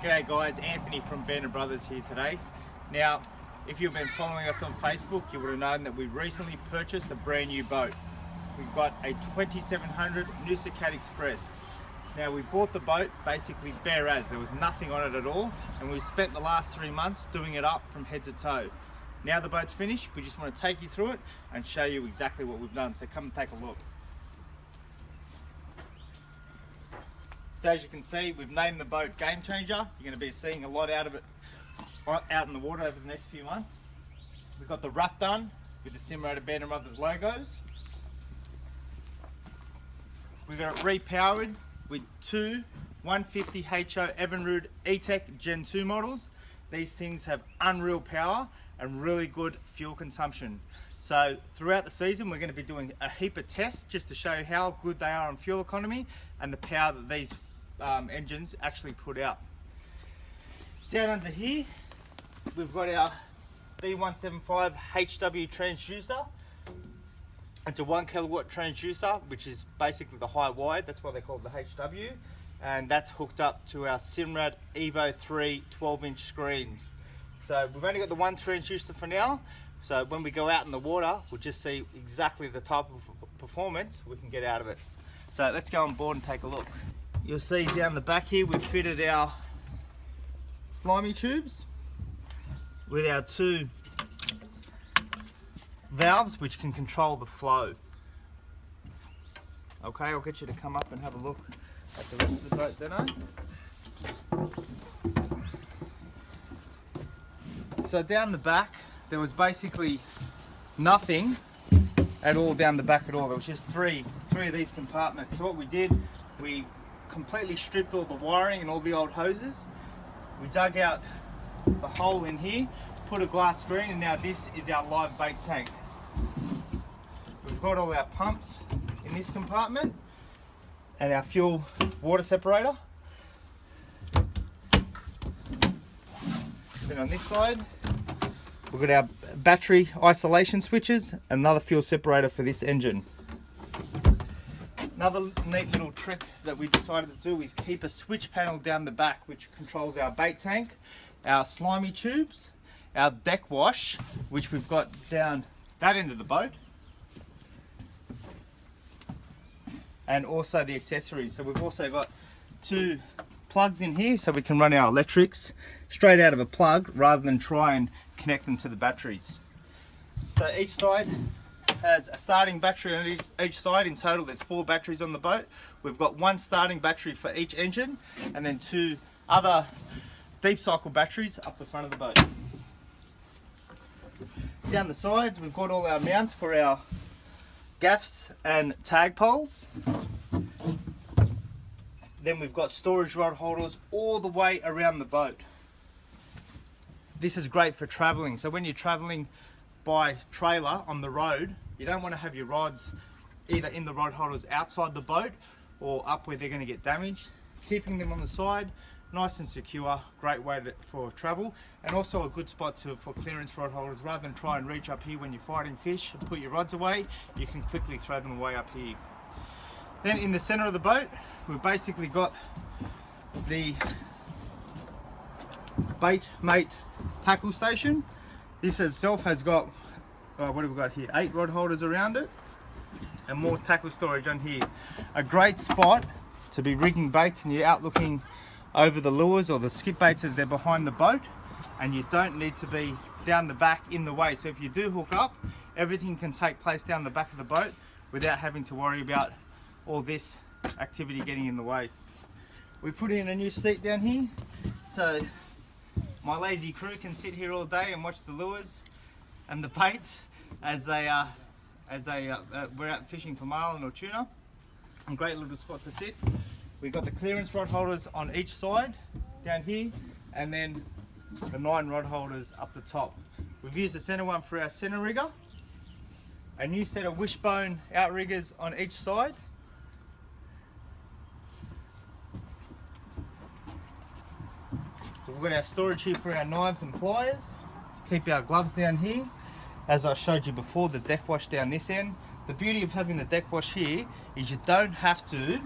G'day guys, Anthony from Band & Brothers here today. Now, if you've been following us on Facebook, you would have known that we recently purchased a brand new boat. We've got a 2700 Noosacat Express. Now, we bought the boat basically bare as, there was nothing on it at all, and we've spent the last 3 months doing it up from head to toe. Now the boat's finished, we just want to take you through it and show you exactly what we've done, so come and take a look. So as you can see, we've named the boat Game Changer. You're going to be seeing a lot out of it out in the water over the next few months. We've got the wrap done with the Separator Band & Brothers logos. We've got it repowered with two 150 HO Evinrude E-Tech Gen 2 models. These things have unreal power and really good fuel consumption. So throughout the season, we're going to be doing a heap of tests just to show how good they are on fuel economy and the power that these engines actually put out. Down under here, we've got our B175 HW transducer. It's a 1 kilowatt transducer, which is basically the high wide, that's why they call it the HW. And that's hooked up to our Simrad Evo 3 12-inch screens. So we've only got the one transducer for now, so when we go out in the water, we'll just see exactly the type of performance we can get out of it. So let's go on board and take a look. You'll see down the back here, we've fitted our slimy tubes with our two valves which can control the flow. Okay, I'll get you to come up and have a look at the rest of the boat then. So down the back, there was basically nothing at all down the back at all. There was just three of these compartments. So what we did, we completely stripped all the wiring and all the old hoses. We dug out the hole in here, put a glass screen, and now this is our live bait tank. We've got all our pumps in this compartment and our fuel water separator. Then on this side, we've got our battery isolation switches and another fuel separator for this engine. Another neat little trick that we decided to do is keep a switch panel down the back which controls our bait tank, our slimy tubes, our deck wash, which we've got down that end of the boat, and also the accessories. So we've also got two plugs in here so we can run our electrics straight out of a plug rather than try and connect them to the batteries. So each side has a starting battery on each side. In total there's 4 batteries on the boat. We've got one starting battery for each engine and then 2 other deep cycle batteries up the front of the boat. Down the sides we've got all our mounts for our gaffs and tag poles. Then we've got storage rod holders all the way around the boat. This is great for traveling. So when you're traveling by trailer on the road, you don't want to have your rods either in the rod holders outside the boat or up where they're going to get damaged. Keeping them on the side, nice and secure, great way for travel, and also a good spot for clearance rod holders. Rather than try and reach up here when you're fighting fish and put your rods away, you can quickly throw them away up here. Then in the center of the boat, we've basically got the bait mate tackle station. This itself has got, what have we got here? 8 rod holders around it and more tackle storage on here. A great spot to be rigging baits and you're out looking over the lures or the skip baits as they're behind the boat, and you don't need to be down the back in the way. So if you do hook up, everything can take place down the back of the boat without having to worry about all this activity getting in the way. We put in a new seat down here, so my lazy crew can sit here all day and watch the lures and the baits as we're out fishing for marlin or tuna. A great little spot to sit. We've got the clearance rod holders on each side down here, and then the 9 rod holders up the top. We've used the center one for our center rigger, a new set of wishbone outriggers on each side. We've got our storage here for our knives and pliers. Keep our gloves down here. As I showed you before, the deck wash down this end. The beauty of having the deck wash here is you don't have to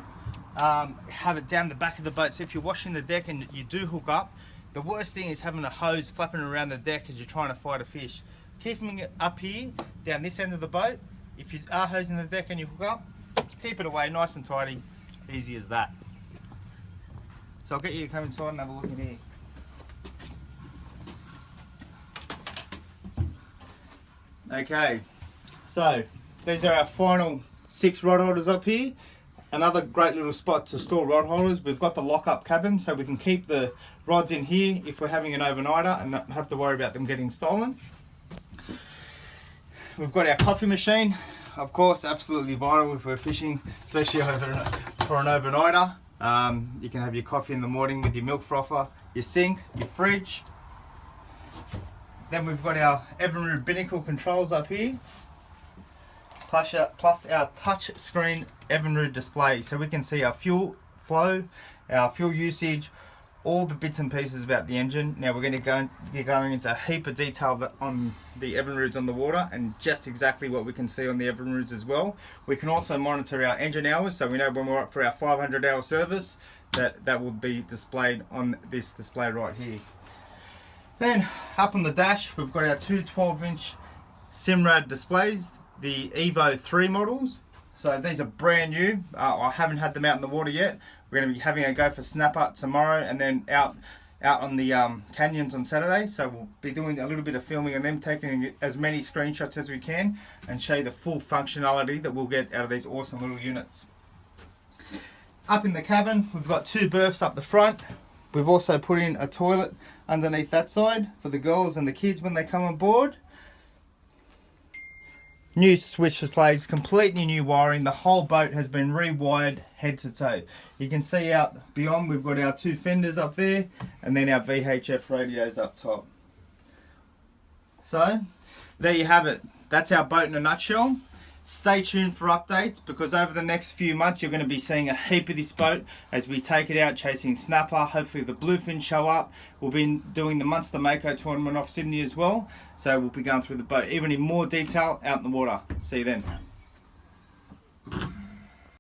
have it down the back of the boat. So if you're washing the deck and you do hook up, the worst thing is having a hose flapping around the deck as you're trying to fight a fish. Keeping it up here, down this end of the boat, if you are hosing the deck and you hook up, keep it away nice and tidy, easy as that. So I'll get you to come inside and have a look in here. Okay, so these are our final 6 rod holders up here. Another great little spot to store rod holders. We've got the lock-up cabin, so we can keep the rods in here if we're having an overnighter and not have to worry about them getting stolen. We've got our coffee machine, of course, absolutely vital if we're fishing, especially for an overnighter. You can have your coffee in the morning with your milk frother, your sink, your fridge. Then we've got our Evinrude binnacle controls up here, plus our touch screen Evinrude display, so we can see our fuel flow, our fuel usage, all the bits and pieces about the engine. Now we're going to be going into a heap of detail on the Evinrudes on the water, and just exactly what we can see on the Evinrudes as well. We can also monitor our engine hours, so we know when we're up for our 500-hour service, that will be displayed on this display right here. Then up on the dash, we've got our two 12-inch Simrad displays, the Evo 3 models. So these are brand new. I haven't had them out in the water yet. We're going to be having a go for snapper tomorrow, and then out on the canyons on Saturday. So we'll be doing a little bit of filming on them, taking as many screenshots as we can, and show you the full functionality that we'll get out of these awesome little units. Up in the cabin, we've got 2 berths up the front. We've also put in a toilet underneath that side for the girls and the kids when they come on board. New switch displays, completely new wiring. The whole boat has been rewired head to toe. You can see out beyond, we've got our 2 fenders up there, and then our VHF radios up top. So there you have it. That's our boat in a nutshell. Stay tuned for updates, because over the next few months you're going to be seeing a heap of this boat as we take it out chasing snapper. Hopefully the bluefin show up. We'll be doing the Munster Mako tournament off Sydney as well, so we'll be going through the boat even in more detail out in the water. See you then.